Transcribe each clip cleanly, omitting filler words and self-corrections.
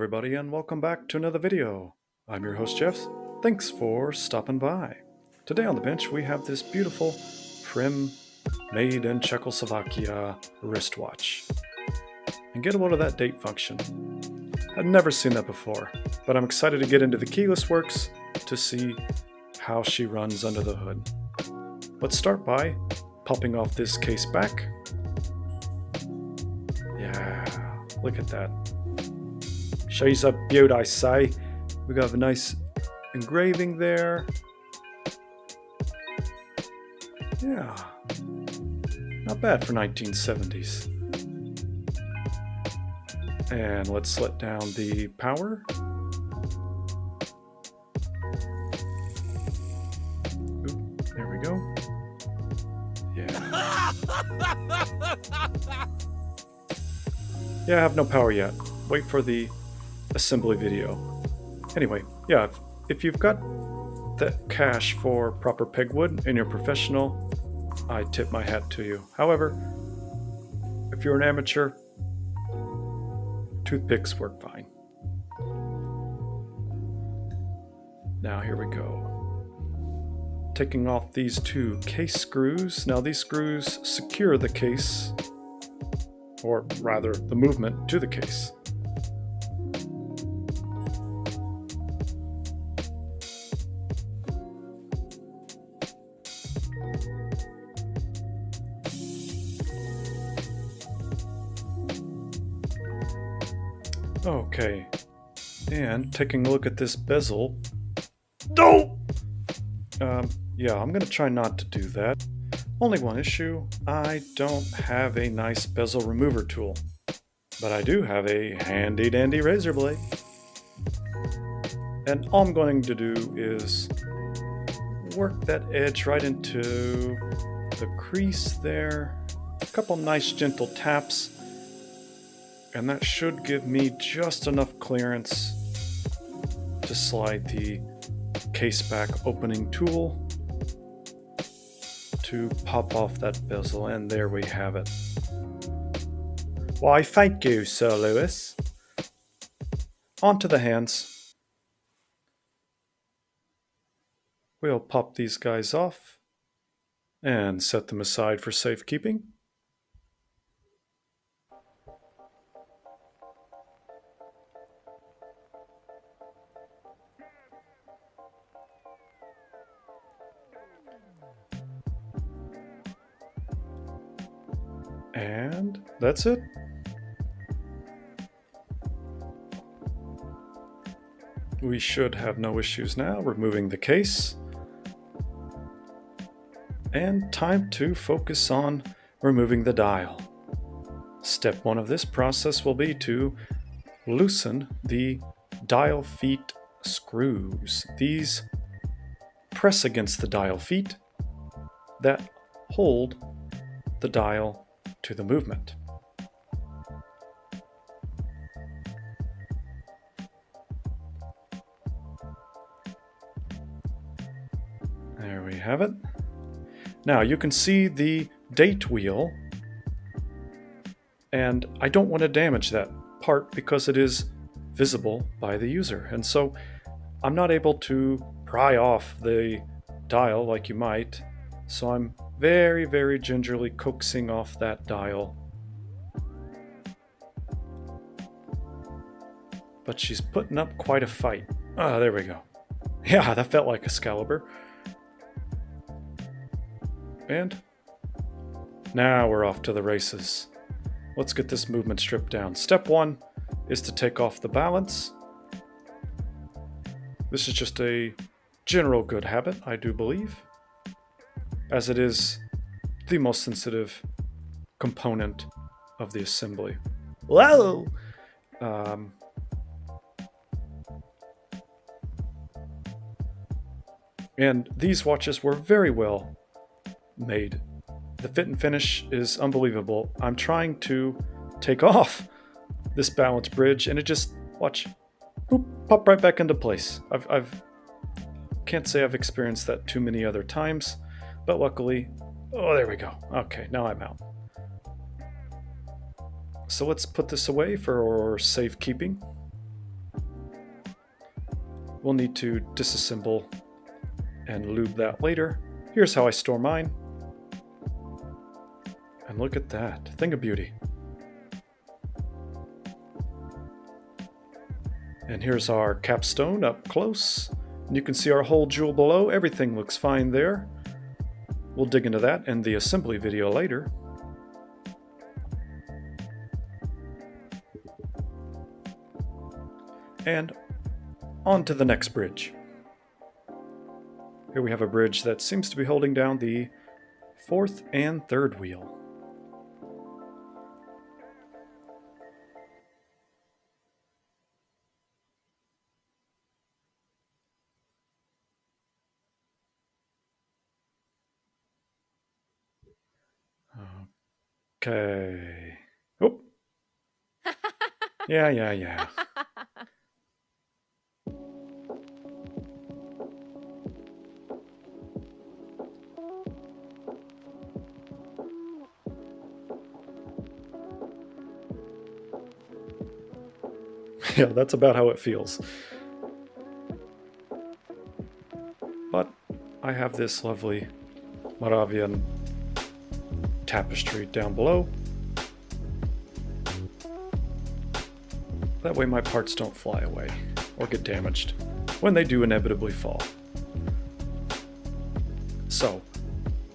everybody, and welcome back to another video. I'm your host Jeff. Thanks for stopping by. Today on the bench we have this beautiful Prim made in Czechoslovakia wristwatch. And get a load of that date function. I've never seen that before, but I'm excited to get into the keyless works to see how she runs under the hood. Let's start by popping off this case back. Yeah, look at that. She's a beaut, I say. We got a nice engraving there. Yeah, not bad for 1970s. And let's let down the power. Oop, there we go. Yeah. Yeah, I have no power yet. Wait for the assembly video. Anyway, yeah, if you've got the cash for proper pegwood and you're professional, I tip my hat to you. However, if you're an amateur, toothpicks work fine. Now here we go. Taking off these two case screws. Now these screws secure the case, or rather the movement to the case. Okay, and taking a look at this bezel. Oh! Yeah, I'm gonna try not to do that. Only one issue, I don't have a nice bezel remover tool, but I do have a handy dandy razor blade. And all I'm going to do is work that edge right into the crease there. A couple nice gentle taps. And that should give me just enough clearance to slide the case back opening tool to pop off that bezel, and there we have it. Why, thank you, Sir Lewis. On to the hands. We'll pop these guys off and set them aside for safekeeping. And that's it. We should have no issues now. Removing the case. And time to focus on removing the dial. Step one of this process will be to loosen the dial feet screws. These press against the dial feet that hold the dial to the movement. There we have it. Now you can see the date wheel, and I don't want to damage that part because it is visible by the user, and so I'm not able to pry off the dial like you might, so I'm very, very gingerly coaxing off that dial. But she's putting up quite a fight. Ah, there we go. Yeah, that felt like Excalibur. And now we're off to the races. Let's get this movement stripped down. Step one is to take off the balance. This is just a general good habit, I do believe, as it is the most sensitive component of the assembly. Whoa! And these watches were very well made. The fit and finish is unbelievable. I'm trying to take off this balance bridge and it just, watch, boop, pop right back into place. I've can't say I've experienced that too many other times, but luckily, oh, there we go. Okay, now I'm out. So let's put this away for safekeeping. we'll need to disassemble and lube that later. Here's how I store mine. And look at that, thing of beauty. And here's our capstone up close. And you can see our whole jewel below. Everything looks fine there. We'll dig into that in the assembly video later. And on to the next bridge. Here we have a bridge that seems to be holding down the fourth and third wheel. Okay. Oh. Yeah. Yeah, that's about how it feels. But I have this lovely Moravian tapestry down below. That way my parts don't fly away or get damaged when they do inevitably fall. So,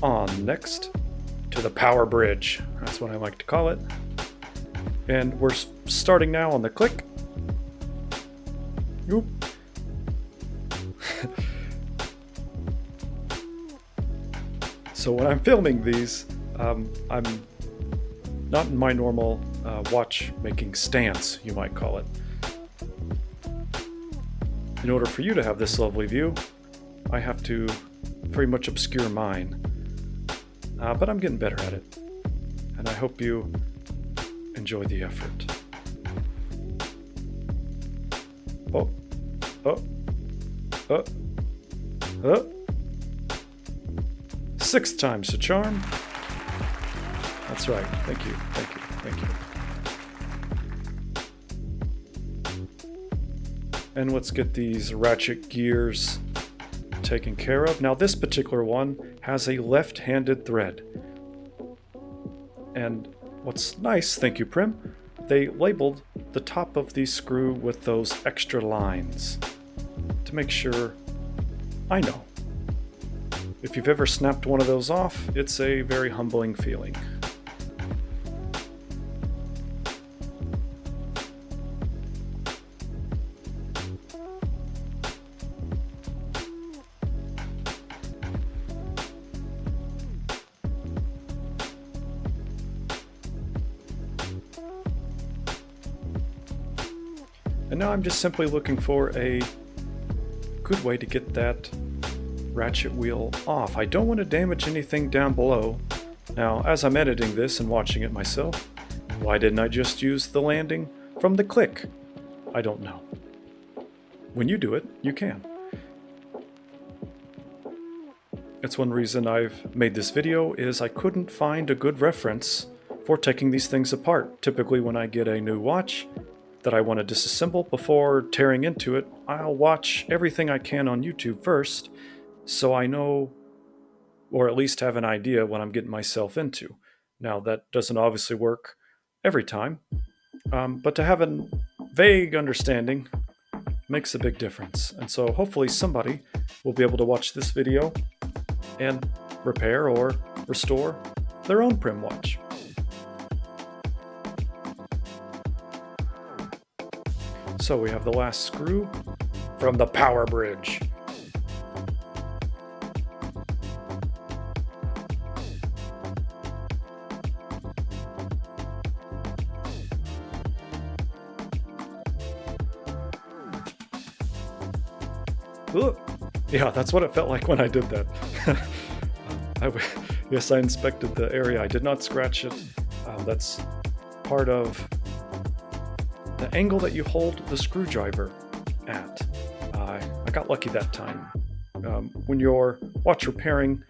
on next to the power bridge. That's what I like to call it. And we're starting now on the click. Oop. So when I'm filming these, I'm not in my normal watchmaking stance, you might call it. In order for you to have this lovely view, I have to very much obscure mine. But I'm getting better at it, and I hope you enjoy the effort. Oh. Sixth time's the charm. That's right. Thank you. And let's get these ratchet gears taken care of. Now this particular one has a left-handed thread. And what's nice, thank you Prim, they labeled the top of the screw with those extra lines to make sure I know. If you've ever snapped one of those off, it's a very humbling feeling. And now I'm just simply looking for a good way to get that ratchet wheel off. I don't want to damage anything down below. Now, as I'm editing this and watching it myself, why didn't I just use the landing from the click? I don't know. When you do it, you can. It's one reason I've made this video is I couldn't find a good reference for taking these things apart. Typically when I get a new watch that I want to disassemble before tearing into it, I'll watch everything I can on YouTube first, so I know, or at least have an idea what I'm getting myself into. Now that doesn't obviously work every time, but to have a vague understanding makes a big difference. And so hopefully somebody will be able to watch this video and repair or restore their own Prim watch. So we have the last screw from the power bridge. Ooh. Yeah, that's what it felt like when I did that. Yes, I inspected the area. I did not scratch it. That's part of the angle that you hold the screwdriver at. I got lucky that time. When you're watch repairing,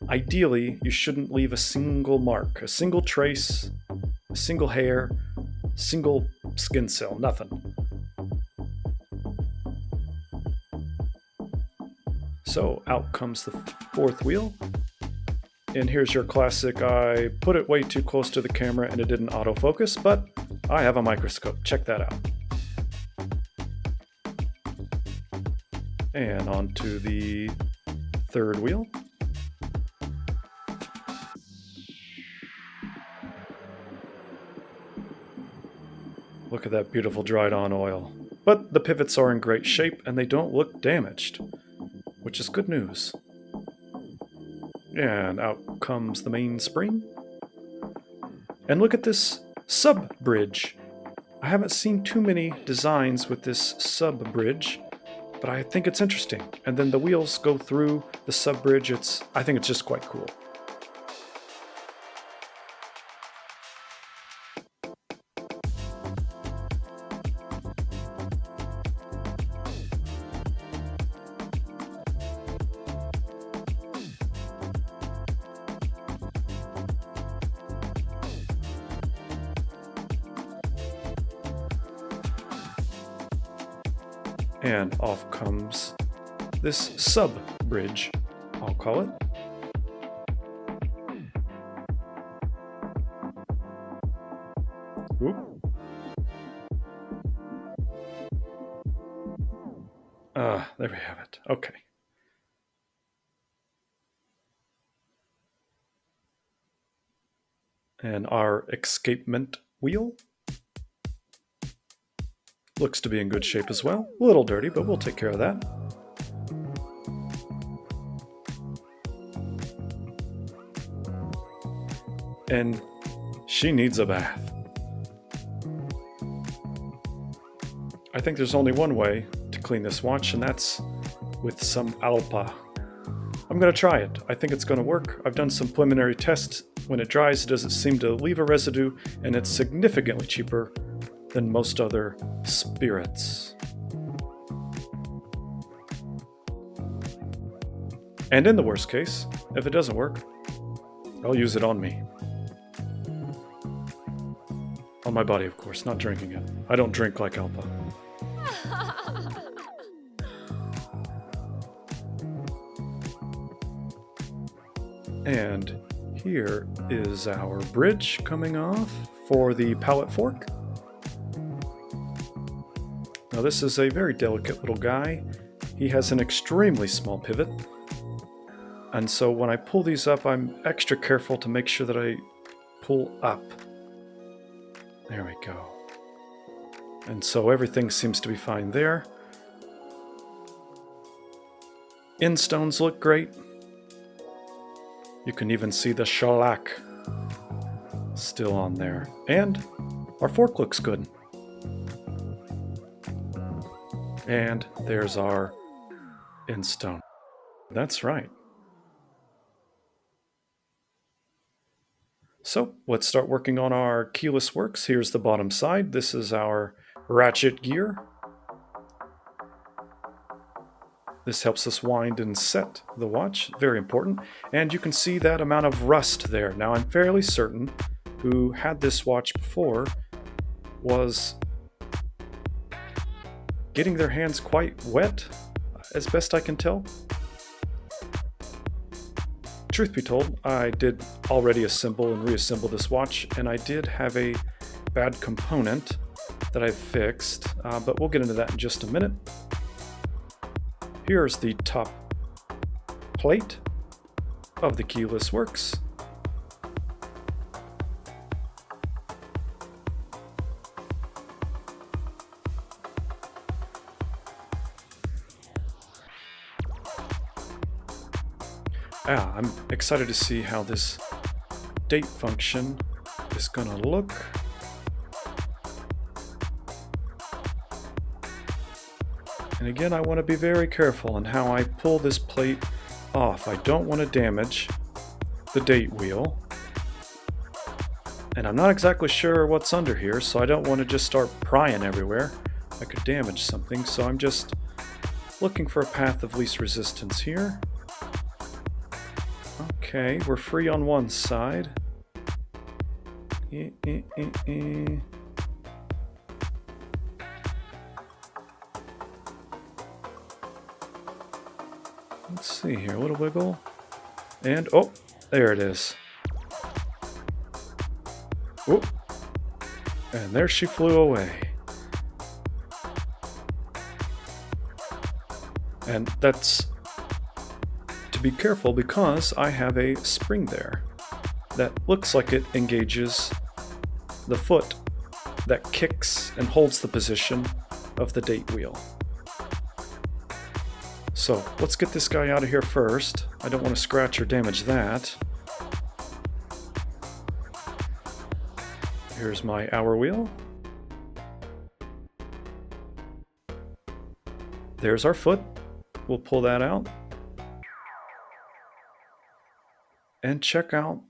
ideally you shouldn't leave a single mark, a single trace, a single hair, a single skin cell, nothing. So out comes the fourth wheel. And here's your classic, I put it way too close to the camera and it didn't autofocus, but I have a microscope. Check that out. And on to the third wheel. Look at that beautiful dried on oil. But the pivots are in great shape and they don't look damaged, which is good news. And out comes the mainspring. And look at this sub-bridge. I haven't seen too many designs with this sub-bridge, but I think it's interesting. And then the wheels go through the sub-bridge. I think it's just quite cool. And off comes this sub-bridge, I'll call it. Oop. There we have it. Okay. And our escapement wheel looks to be in good shape as well. A little dirty, but we'll take care of that. And she needs a bath. I think there's only one way to clean this watch, and that's with some Alpa. I'm going to try it. I think it's going to work. I've done some preliminary tests. When it dries, it doesn't seem to leave a residue, and it's significantly cheaper than most other spirits. And in the worst case, if it doesn't work, I'll use it on me. On my body, of course, not drinking it. I don't drink like Alpa. And here is our bridge coming off for the pallet fork. Now this is a very delicate little guy. He has an extremely small pivot. And so when I pull these up, I'm extra careful to make sure that I pull up. There we go. And so everything seems to be fine there. End stones look great. You can even see the shellac still on there. And our fork looks good. And there's our end stone. That's right. So let's start working on our keyless works. Here's the bottom side. This is our ratchet gear. This helps us wind and set the watch, very important. And you can see that amount of rust there. Now I'm fairly certain who had this watch before was getting their hands quite wet, as best I can tell. Truth be told, I did already assemble and reassemble this watch, and I did have a bad component that I fixed, but we'll get into that in just a minute. Here's the top plate of the keyless works. I'm excited to see how this date function is gonna look. And again, I want to be very careful in how I pull this plate off. I don't want to damage the date wheel. And I'm not exactly sure what's under here, so I don't want to just start prying everywhere. I could damage something, so I'm just looking for a path of least resistance here. Okay, we're free on one side. Let's see here, a little wiggle. And, oh, there it is. Whoop. And there she flew away. And that's to be careful because I have a spring there that looks like it engages the foot that kicks and holds the position of the date wheel. So let's get this guy out of here first. I don't want to scratch or damage that. Here's my hour wheel. There's our foot. We'll pull that out. And check out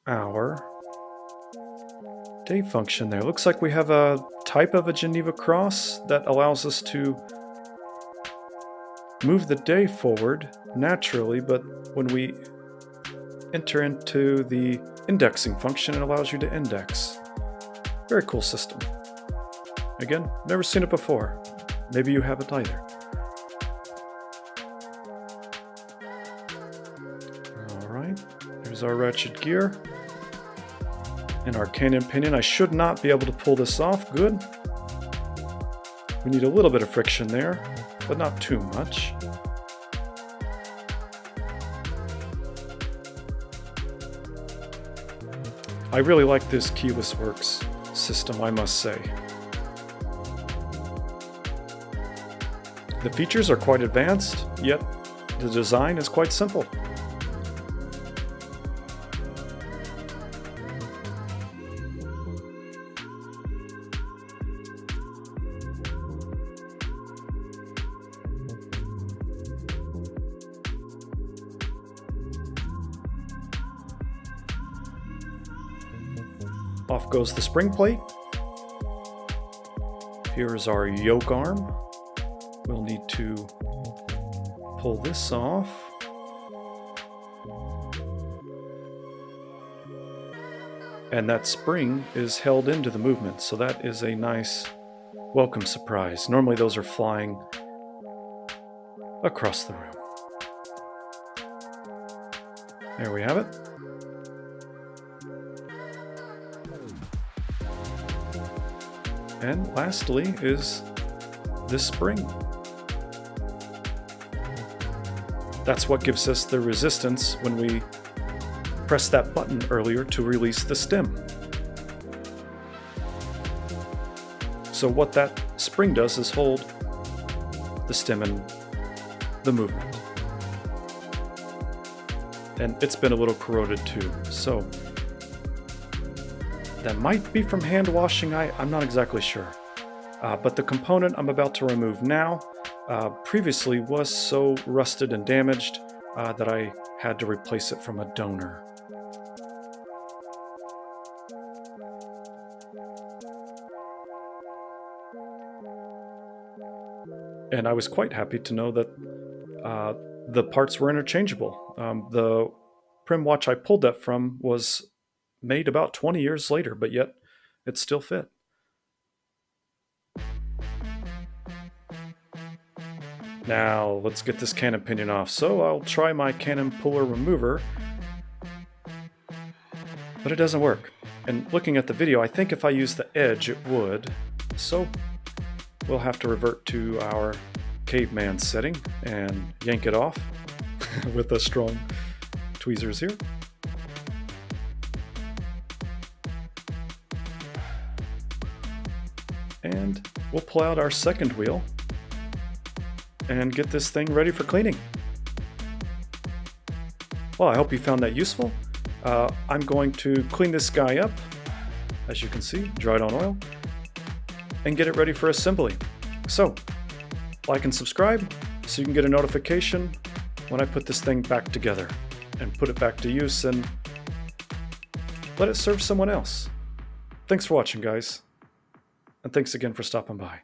our date function there. Looks like we have a type of a Geneva cross that allows us to move the day forward naturally, but when we enter into the indexing function, it allows you to index. Very cool system. Again, never seen it before. Maybe you haven't either. Alright, here's our ratchet gear. And our cannon pinion. I should not be able to pull this off. Good. We need a little bit of friction there, but not too much. I really like this keyless works system, I must say. The features are quite advanced, yet the design is quite simple. Off goes the spring plate. Here's our yoke arm. We'll need to pull this off. And that spring is held into the movement, so that is a nice welcome surprise. Normally those are flying across the room. There we have it. And lastly is this spring. That's what gives us the resistance when we press that button earlier to release the stem. So what that spring does is hold the stem in the movement. And it's been a little corroded too, so that might be from hand washing, I'm not exactly sure. But the component I'm about to remove now previously was so rusted and damaged that I had to replace it from a donor. And I was quite happy to know that the parts were interchangeable. The Prim watch I pulled that from was made about 20 years later, but yet it still fit. Now let's get this cannon pinion off. So I'll try my cannon puller remover, but it doesn't work. And looking at the video, I think if I use the edge it would. So we'll have to revert to our caveman setting and yank it off with the strong tweezers here. And we'll pull out our second wheel and get this thing ready for cleaning. Well, I hope you found that useful. I'm going to clean this guy up, as you can see, dried on oil, and get it ready for assembly. So, like and subscribe so you can get a notification when I put this thing back together and put it back to use and let it serve someone else. Thanks for watching, guys. And thanks again for stopping by.